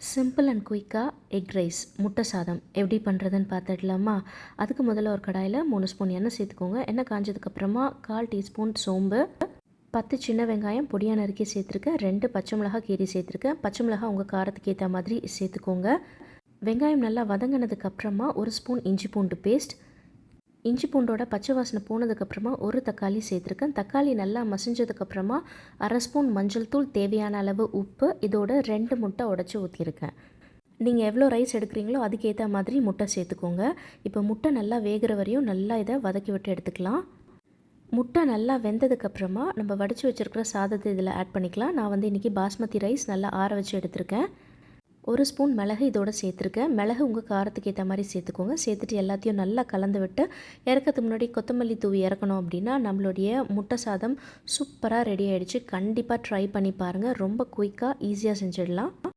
Simple and குயிக்காக egg rice முட்டை சாதம் எப்படி பண்ணுறதுன்னு பார்த்துடலாமா? அதுக்கு முதல்ல ஒரு கடாயில் 3 ஸ்பூன் எண்ணெய் சேர்த்துக்கோங்க. எண்ணெய் காஞ்சதுக்கப்புறமா 1/4 டீஸ்பூன் சோம்பு, 10 சின்ன வெங்காயம் பொடியாக நறுக்கி சேர்த்துருக்கேன், 2 பச்சை மிளகாய் கீரி சேர்த்துருக்கேன். பச்சை மிளகாய் உங்கள் காரத்துக்கு ஏற்ற மாதிரி சேர்த்துக்கோங்க. வெங்காயம் நல்லா வதங்கினதுக்கப்புறமா 1 ஸ்பூன் இஞ்சி பூண்டு பேஸ்ட், இஞ்சி பூண்டோட பச்சை வாசனை போனதுக்கப்புறமா ஒரு தக்காளி சேர்த்துருக்கேன். தக்காளி நல்லா மசிஞ்சதுக்கப்புறமா 1/2 ஸ்பூன் மஞ்சள் தூள், தேவையான அளவு உப்பு, இதோட 2 முட்டை உடச்சி ஊற்றிருக்கேன். நீங்கள் எவ்வளோ ரைஸ் எடுக்கிறீங்களோ அதுக்கேற்ற மாதிரி முட்டை சேர்த்துக்கோங்க. இப்போ முட்டை நல்லா வேகிற வரையும் நல்லா இதை வதக்கி விட்டு எடுத்துக்கலாம். முட்டை நல்லா வெந்ததுக்கப்புறமா நம்ம வடித்து வச்சுருக்கிற சாதத்தை இதில் ஆட் பண்ணிக்கலாம். நான் இன்றைக்கி பாஸ்மதி ரைஸ் நல்லா ஆற வச்சு எடுத்திருக்கேன். 1 ஸ்பூன் மிளகு இதோட சேர்த்துருக்கேன். மிளகு உங்கள் காரத்துக்கு ஏற்ற மாதிரி சேர்த்துக்கோங்க. சேர்த்துட்டு எல்லாத்தையும் நல்லா கலந்து விட்டு இறக்கிறதுக்கு முன்னாடி கொத்தமல்லி தூவி இறக்கணும் அப்படின்னா நம்மளுடைய முட்டை சாதம் சூப்பராக ரெடி ஆகிடுச்சு. கண்டிப்பாக ட்ரை பண்ணி பாருங்கள். ரொம்ப குயிக்காக ஈஸியாக செஞ்சிடலாம்.